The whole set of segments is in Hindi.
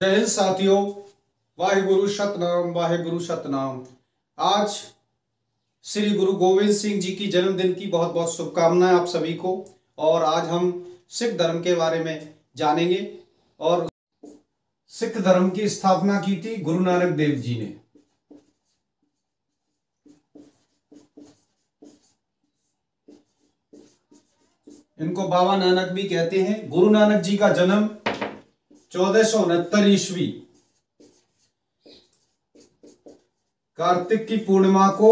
जय हिंद साथियों, वाहिगुरु सतनाम, वाहिगुरु सतनाम। आज श्री गुरु गोविंद सिंह जी की जन्मदिन की बहुत बहुत शुभकामनाएं आप सभी को। और आज हम सिख धर्म के बारे में जानेंगे। और सिख धर्म की स्थापना की थी गुरु नानक देव जी ने। इनको बाबा नानक भी कहते हैं। गुरु नानक जी का जन्म 1469 ईस्वी कार्तिक की पूर्णिमा को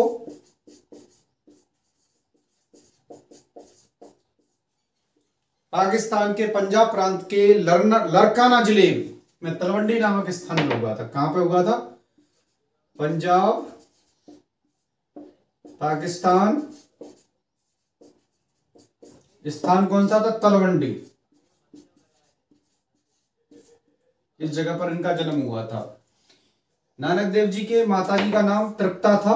पाकिस्तान के पंजाब प्रांत के लरकाना जिले में तलवंडी नामक स्थान में हुआ था। कहां पे हुआ था? पंजाब, पाकिस्तान। स्थान कौन सा था? तलवंडी। इस जगह पर इनका जन्म हुआ था। नानक देव जी के माताजी का नाम तृप्ता था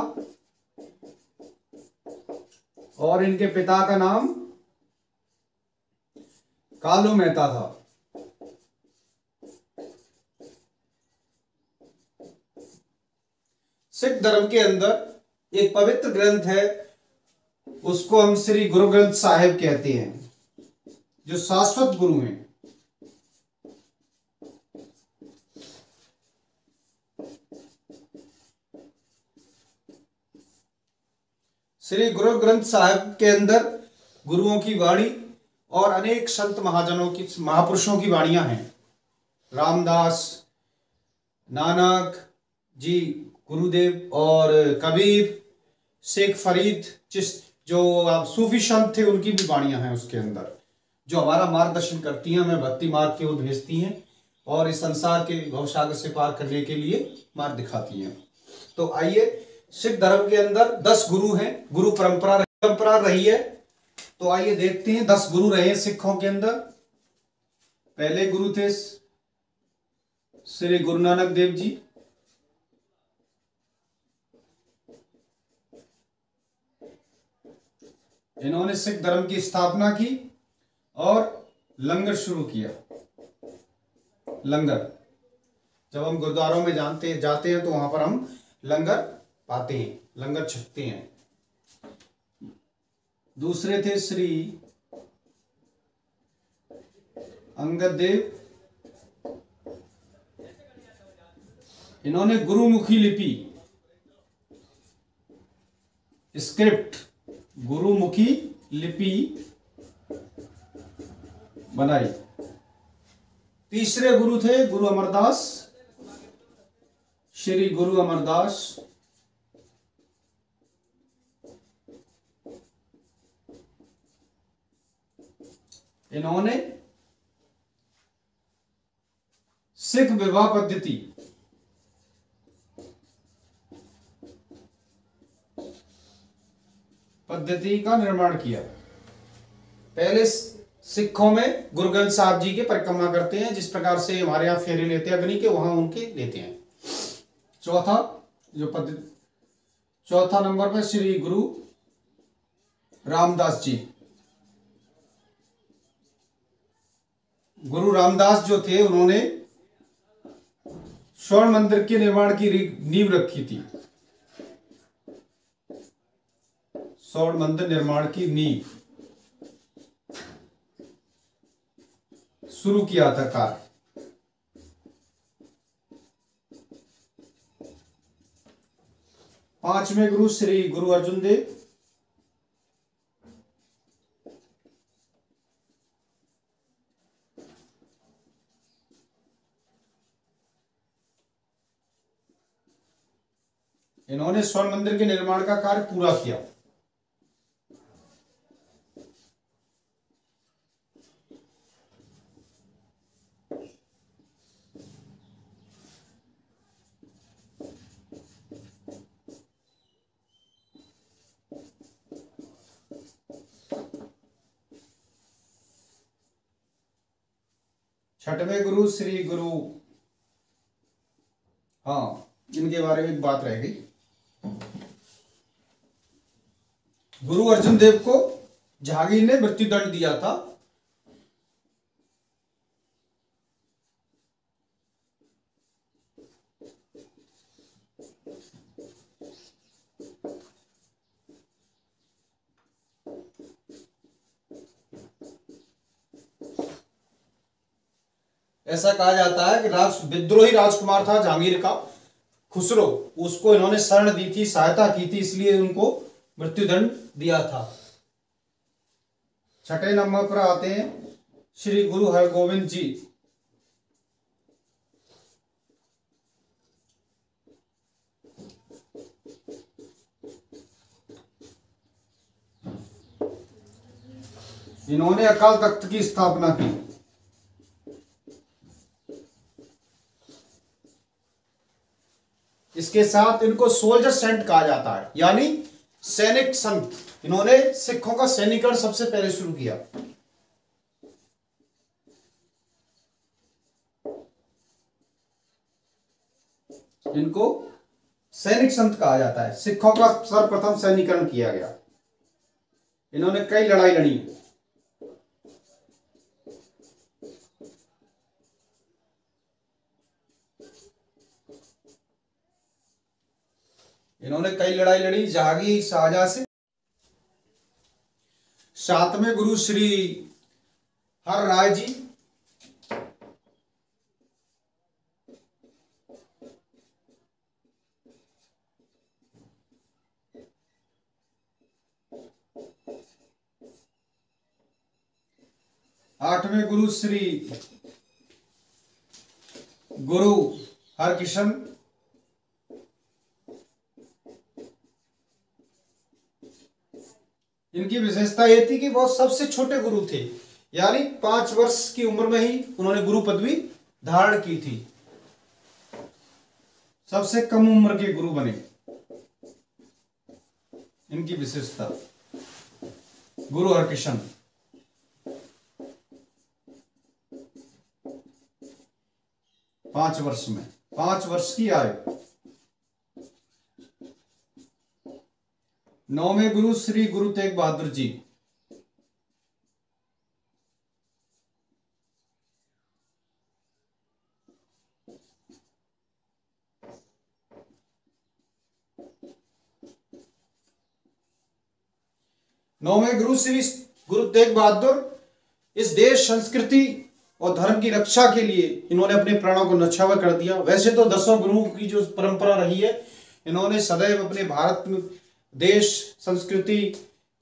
और इनके पिता का नाम कालू मेहता था। सिख धर्म के अंदर एक पवित्र ग्रंथ है, उसको हम श्री गुरु ग्रंथ साहिब कहते हैं, जो शाश्वत गुरु हैं। श्री गुरु ग्रंथ साहिब के अंदर गुरुओं की वाणी और अनेक संत महाजनों की, महापुरुषों की वाणियां हैं। रामदास, नानक जी, गुरुदेव और कबीर, शेख फरीद चिश्ती, जो आप सूफी संत थे, उनकी भी वाणियां हैं उसके अंदर, जो हमारा मार्गदर्शन करती हैं, हमें भक्ति मार्ग की ओर भेजती हैं और इस संसार के भवसागर से पार करने के लिए मार्ग दिखाती हैं। तो आइए, सिख धर्म के अंदर 10 गुरु हैं। गुरु परंपरा रही है। तो आइए देखते हैं 10 गुरु रहे सिखों के अंदर। पहले गुरु थे श्री गुरु नानक देव जी। इन्होंने सिख धर्म की स्थापना की और लंगर शुरू किया। लंगर, जब हम गुरुद्वारों में जाते हैं तो वहां पर हम लंगर पाते हैं, लंगर छकते हैं। दूसरे थे श्री अंगद देव। इन्होंने गुरुमुखी लिपि, स्क्रिप्ट, गुरुमुखी लिपि बनाई। तीसरे गुरु थे गुरु अमरदास, श्री गुरु अमरदास। इन्होंने सिख विवाह पद्धति का निर्माण किया। पहले सिखों में गुरु ग्रंथ साहिब जी के परिक्रमा करते हैं, जिस प्रकार से हमारे यहाँ फेरे लेते हैं अग्नि के, वहां उनके लेते हैं। चौथा नंबर पर श्री गुरु रामदास जी। गुरु रामदास जो थे, उन्होंने स्वर्ण मंदिर के निर्माण की नींव रखी थी। स्वर्ण मंदिर निर्माण की नींव शुरू किया था कार्य। पांचवें गुरु श्री गुरु अर्जुन देव। इन्होंने स्वर्ण मंदिर के निर्माण का कार्य पूरा किया। छठवें गुरु श्री गुरु, हाँ, इनके बारे में एक बात रह गई। गुरु अर्जुन देव को जहांगीर ने मृत्यु दंड दिया था। ऐसा कहा जाता है कि विद्रोही राजकुमार था जहांगीर का, खुसरो, उसको इन्होंने शरण दी थी, सहायता की थी, इसलिए उनको मृत्युदंड दिया था। छठे नंबर पर आते हैं श्री गुरु हरगोविंद जी। इन्होंने अकाल तख्त की स्थापना की। इसके साथ इनको सोल्जर सेंट कहा जाता है, यानी सैनिक संत। इन्होंने सिखों का सैनिकरण सबसे पहले शुरू किया। इनको सैनिक संत कहा जाता है। सिखों का सर्वप्रथम सैनिकरण किया गया। इन्होंने कई लड़ाई लड़ी। जहांगीर शाहजहां से। सातवें गुरु श्री हर राय जी। आठवें गुरु श्री गुरु हरकिशन। इनकी विशेषता ये थी कि वो सबसे छोटे गुरु थे, यानी 5 वर्ष की उम्र में ही उन्होंने गुरु पदवी धारण की थी। सबसे कम उम्र के गुरु बने। इनकी विशेषता गुरु हरकिशन। पांच वर्ष की आयु। नौवें गुरु श्री गुरु तेग बहादुर जी। नौवें गुरु श्री गुरु तेग बहादुर इस देश, संस्कृति और धर्म की रक्षा के लिए इन्होंने अपने प्राणों को न्यौछावर कर दिया। वैसे तो 10 गुरुओं की जो परंपरा रही है, इन्होंने सदैव अपने भारत में देश, संस्कृति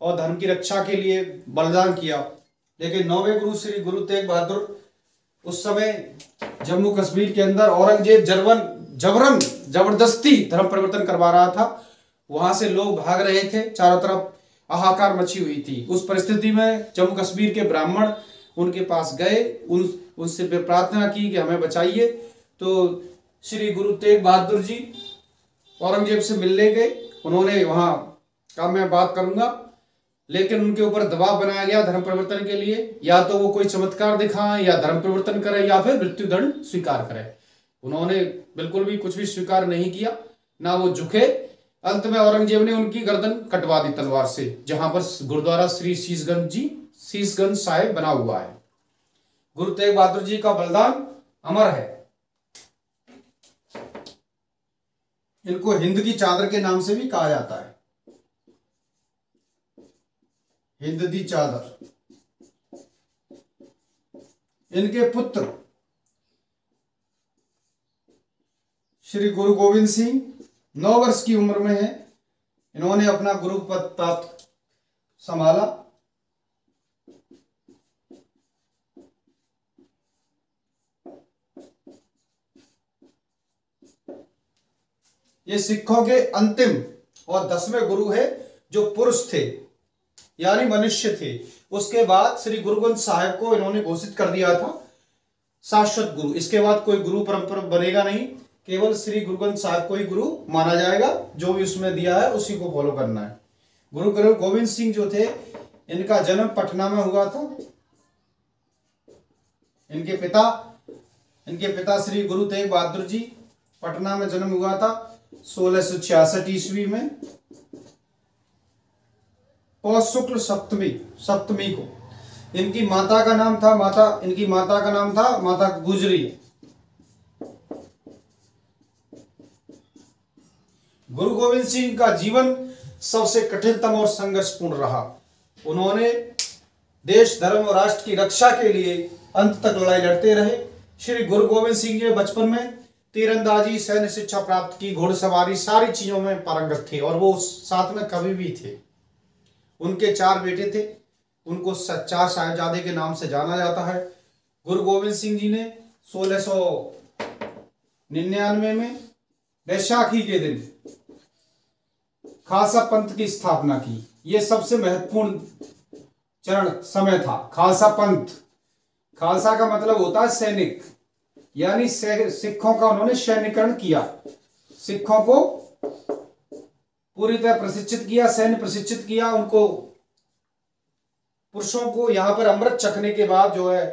और धर्म की रक्षा के लिए बलिदान किया। लेकिन 9वें गुरु श्री गुरु तेग बहादुर उस समय जम्मू कश्मीर के अंदर औरंगजेब जबरन जबरदस्ती धर्म परिवर्तन करवा रहा था। वहां से लोग भाग रहे थे, चारों तरफ हाहाकार मची हुई थी। उस परिस्थिति में जम्मू कश्मीर के ब्राह्मण उनके पास गए, उनसे प्रार्थना की कि हमें बचाइए। तो श्री गुरु तेग बहादुर जी औरंगजेब से मिलने गए। उन्होंने वहां कहा मैं बात करूंगा, लेकिन उनके ऊपर दबाव बनाया गया धर्म परिवर्तन के लिए। या तो वो कोई चमत्कार दिखाएं या धर्म परिवर्तन करें या फिर मृत्युदंड स्वीकार करें। उन्होंने बिल्कुल भी कुछ भी स्वीकार नहीं किया, ना वो झुके। अंत में औरंगजेब ने उनकी गर्दन कटवा दी तलवार से, जहां पर गुरुद्वारा श्री शीशगंज साहिब बना हुआ है। गुरु तेग बहादुर जी का बलिदान अमर है। इनको हिंद की चादर के नाम से भी कहा जाता है। हिंद की चादर। इनके पुत्र श्री गुरु गोविंद सिंह 9 वर्ष की उम्र में है। इन्होंने अपना गुरु पद प्राप्त संभाला। ये सिखों के अंतिम और 10वें गुरु है, जो पुरुष थे यानी मनुष्य थे। उसके बाद श्री गुरु ग्रंथ साहिब को इन्होंने घोषित कर दिया था शाश्वत गुरु। इसके बाद कोई गुरु परंपरा बनेगा नहीं, केवल श्री गुरु ग्रंथ साहिब को ही गुरु माना जाएगा। जो भी उसमें दिया है उसी को फॉलो करना है। गुरु गोविंद सिंह जो थे, इनका जन्म पटना में हुआ था। इनके पिता श्री गुरु तेग बहादुर जी, पटना में जन्म हुआ था 1666 ईस्वी में पौष शुक्ल सप्तमी को। इनकी माता का नाम था माता गुजरी। गुरु गोविंद सिंह का जीवन सबसे कठिनतम और संघर्षपूर्ण रहा। उन्होंने देश, धर्म और राष्ट्र की रक्षा के लिए अंत तक लड़ाई लड़ते रहे। श्री गुरु गोविंद सिंह जी बचपन में तीरंदाजी, सैन्य शिक्षा प्राप्त की, घोड़सवारी, सारी चीजों में पारंगत थे और वो साथ में कवि भी थे। उनके 4 बेटे थे, उनको 4 साहिबजादे के नाम से जाना जाता है। गुरु गोविंद सिंह जी ने 1699 में बैसाखी के दिन खालसा पंथ की स्थापना की। यह सबसे महत्वपूर्ण चरण समय था। खालसा पंथ, खालसा का मतलब होता है सैनिक, यानी सिखों का उन्होंने सैन्यकरण किया, सिखों को पूरी तरह प्रशिक्षित किया, सैन्य प्रशिक्षित किया। उनको पुरुषों को यहां पर अमृत चखने के बाद जो है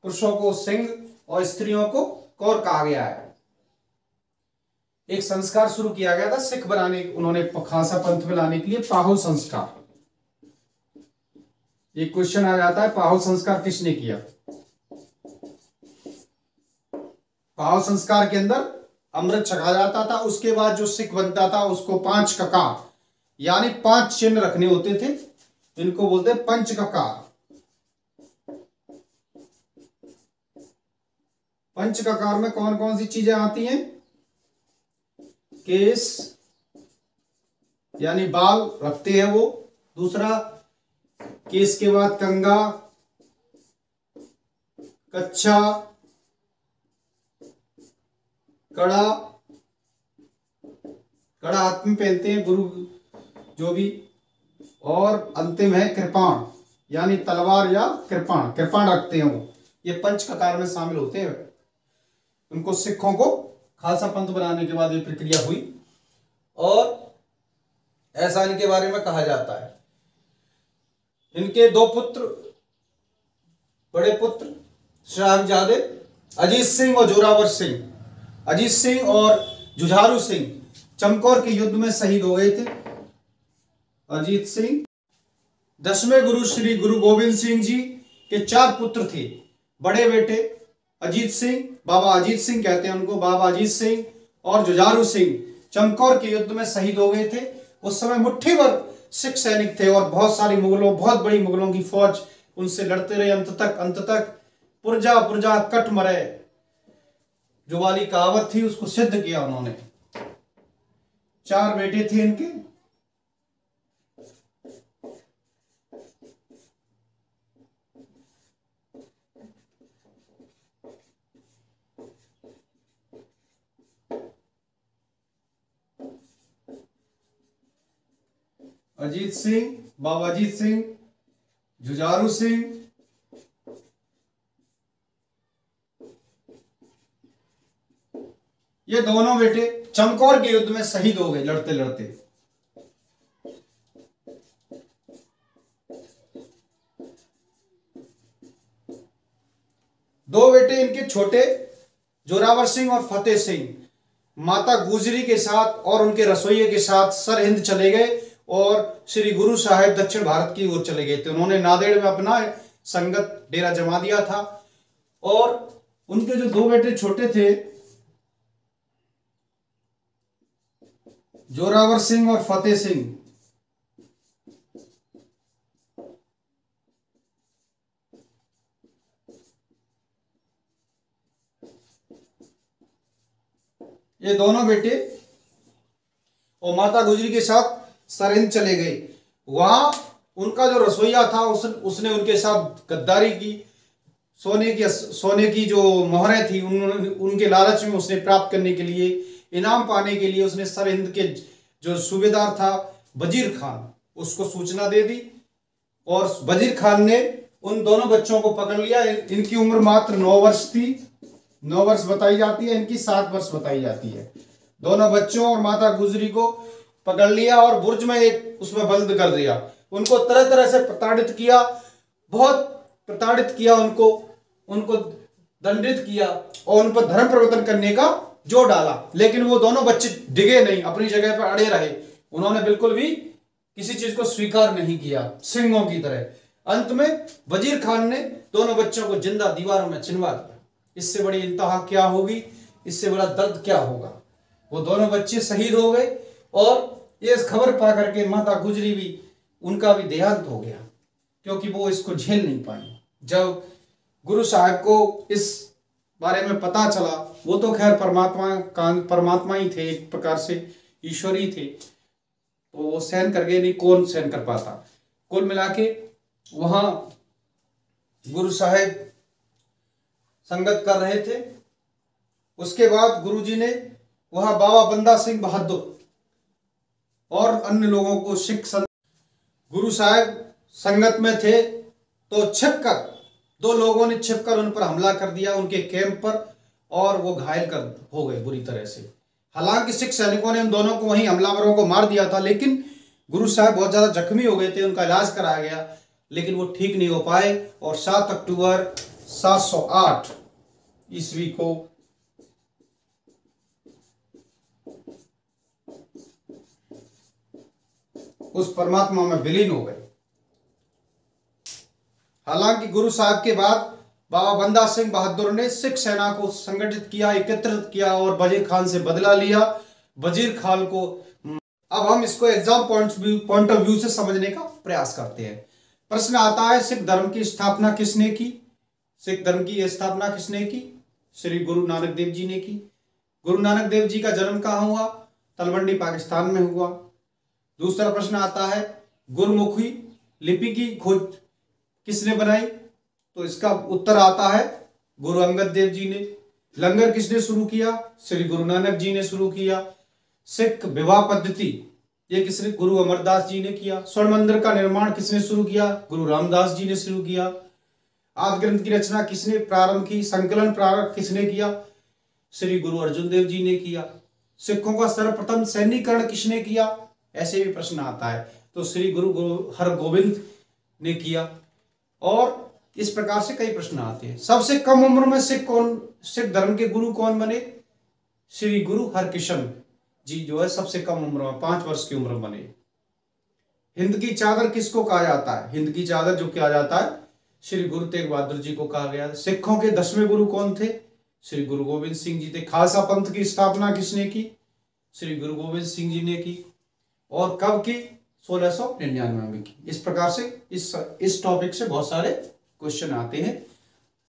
पुरुषों को सिंह और स्त्रियों को कौर कहा गया है। एक संस्कार शुरू किया गया था सिख बनाने, उन्होंने खालसा पंथ में लाने के लिए पाहुल संस्कार। एक क्वेश्चन आ जाता है, पाहुल संस्कार किसने किया? पाहुल संस्कार के अंदर अमृत चखा जाता था, उसके बाद जो सिख बनता था उसको 5 ककार यानी 5 चिन्ह रखने होते थे, इनको बोलते हैं पंच ककार। पंच ककार में कौन कौन सी चीजें आती हैं? केस यानी बाल रखते हैं वो, दूसरा केस के बाद कंगा, कच्छा, कड़ा, कड़ा हाथ में पहनते हैं गुरु जो भी, और अंतिम है कृपाण यानी तलवार या कृपाण, कृपाण रखते हैं वो। ये पंच ककार में शामिल होते हैं। उनको सिखों को खालसा पंथ बनाने के बाद ये प्रक्रिया हुई और ऐसा इनके बारे में कहा जाता है। इनके 2 पुत्र, बड़े पुत्र साहिबजादे अजीत सिंह और जोरावर सिंह, अजीत सिंह और जुझारू सिंह चमकौर के युद्ध में शहीद हो गए थे। अजीत सिंह 10वें गुरु श्री गुरु गोविंद सिंह जी के 4 पुत्र थे। बड़े बेटे अजीत सिंह, बाबा अजीत सिंह कहते हैं उनको, बाबा अजीत सिंह और जुझारू सिंह चमकौर के युद्ध में शहीद हो गए थे। उस समय मुट्ठी भर सिख सैनिक थे और बहुत सारी मुगलों, बहुत बड़ी मुगलों की फौज उनसे लड़ते रहे। अंत तक पुरजा पुरजा कट मरे जो वाली कहावत थी उसको सिद्ध किया उन्होंने। 4 बेटे थे इनके। अजीत सिंह, बाबा अजीत सिंह, जुझारू सिंह, ये दोनों बेटे चमकौर के युद्ध में शहीद हो गए लड़ते लड़ते। दो बेटे इनके छोटे जोरावर सिंह और फतेह सिंह माता गुजरी के साथ और उनके रसोइये के साथ सरहिंद चले गए और श्री गुरु साहिब दक्षिण भारत की ओर चले गए थे। उन्होंने नांदेड़ में अपना संगत डेरा जमा दिया था और उनके जो 2 बेटे छोटे थे जोरावर सिंह और फतेह सिंह, ये दोनों बेटे और माता गुजरी के साथ सरहिंद चले गए। वहां उनका जो रसोइया था उसने उनके साथ गद्दारी की। सोने की जो मोहरें थी उनके लालच में उसने प्राप्त करने के लिए, इनाम पाने के लिए उसने सरहिंद के जो सूबेदार था वजीर खान, उसको सूचना दे दी और वजीर खान ने उन दोनों बच्चों को पकड़ लिया। इनकी उम्र मात्र 9 वर्ष थी, 9 वर्ष बताई जाती है, इनकी 7 वर्ष बताई जाती है। दोनों बच्चों और माता गुजरी को पकड़ लिया और बुर्ज में एक उसमें बंद कर दिया। उनको तरह तरह से प्रताड़ित किया, बहुत प्रताड़ित किया, उनको दंडित किया और उन पर धर्म परिवर्तन करने का जोर डाला। लेकिन वो दोनों बच्चे डिगे नहीं, अपनी जगह पर अड़े रहे। उन्होंने बिल्कुल भी किसी चीज को स्वीकार नहीं किया, सिंहों की तरह। अंत में वजीर खान ने दोनों बच्चों को जिंदा दीवारों में चिनवा दिया। इससे बड़ी इंतहा क्या होगी, इससे बड़ा दर्द क्या होगा। वो दोनों बच्चे शहीद हो गए और ये खबर पा करके माता गुजरी भी, उनका भी देहांत हो गया क्योंकि वो इसको झेल नहीं पाई। जब गुरु साहब को इस बारे में पता चला, वो तो खैर परमात्मा ही थे, एक प्रकार से ईश्वर ही थे, तो वो सहन कर गए, नहीं कौन सहन कर पाता। कुल मिला के वहां गुरु साहेब संगत कर रहे थे। उसके बाद गुरुजी ने वहां बाबा बंदा सिंह बहादुर और अन्य लोगों को गुरु साहेब संगत में थे, तो छिपकर दो लोगों ने छिपकर उन पर हमला कर दिया, उनके कैंप पर, और वो घायल कर हो गए बुरी तरह से। हालांकि सिख सैनिकों ने उन दोनों को, वहीं हमलावरों को मार दिया था, लेकिन गुरु साहब बहुत ज्यादा जख्मी हो गए थे, उनका इलाज कराया गया, लेकिन वो ठीक नहीं हो पाए। और 7 अक्टूबर 708 ईस्वी को उस परमात्मा में विलीन हो गए। हालांकि गुरु साहब के बाद बाबा बंदा सिंह बहादुर ने सिख सेना को संगठित किया, एकत्रित किया और वजीर खान से बदला लिया। वजीर खान को, अब हम इसको एग्जाम पॉइंट ऑफ व्यू से समझने का प्रयास करते हैं। प्रश्न आता है, सिख धर्म की स्थापना किसने की? सिख धर्म की स्थापना किसने की? श्री गुरु नानक देव जी ने की। गुरु नानक देव जी का जन्म कहाँ हुआ? तलवंडी पाकिस्तान में हुआ। दूसरा प्रश्न आता है, गुरमुखी लिपि की खोज किसने बनाई? तो इसका उत्तर आता है गुरु अंगद देव जी ने। लंगर किसने शुरू किया? श्री गुरु नानक जी ने शुरू किया। सिख विवाह पद्धति ये किसने? गुरु अमरदास जी ने किया। स्वर्ण मंदिर का निर्माण किसने शुरू किया? गुरु रामदास जी ने शुरू किया। आदि ग्रंथ की रचना किसने प्रारंभ की? संकलन प्रारंभ किसने किया? श्री गुरु अर्जुन देव जी ने किया। सिखों का सर्वप्रथम सैन्यकरण किसने किया? ऐसे भी प्रश्न आता है, तो श्री गुरु हरगोविंद ने किया। और इस प्रकार से कई प्रश्न आते हैं। सबसे कम उम्र में सिख धर्म के गुरु कौन बने? श्री गुरु हरकिशन जी जो है सबसे कम उम्र में 5 वर्ष की उम्र में बने। हिंद की चादर किसको कहा जाता है? हिंद की चादर जो कहा जाता है श्री गुरु तेग बहादुर जी को कहा गया। सिखों के 10वें गुरु कौन थे? श्री गुरु गोविंद सिंह जी थे। खालसा पंथ की स्थापना किसने की? श्री गुरु गोविंद सिंह जी ने की। और कब की? 1699 में की। इस प्रकार से इस टॉपिक से बहुत सारे क्वेश्चन आते हैं।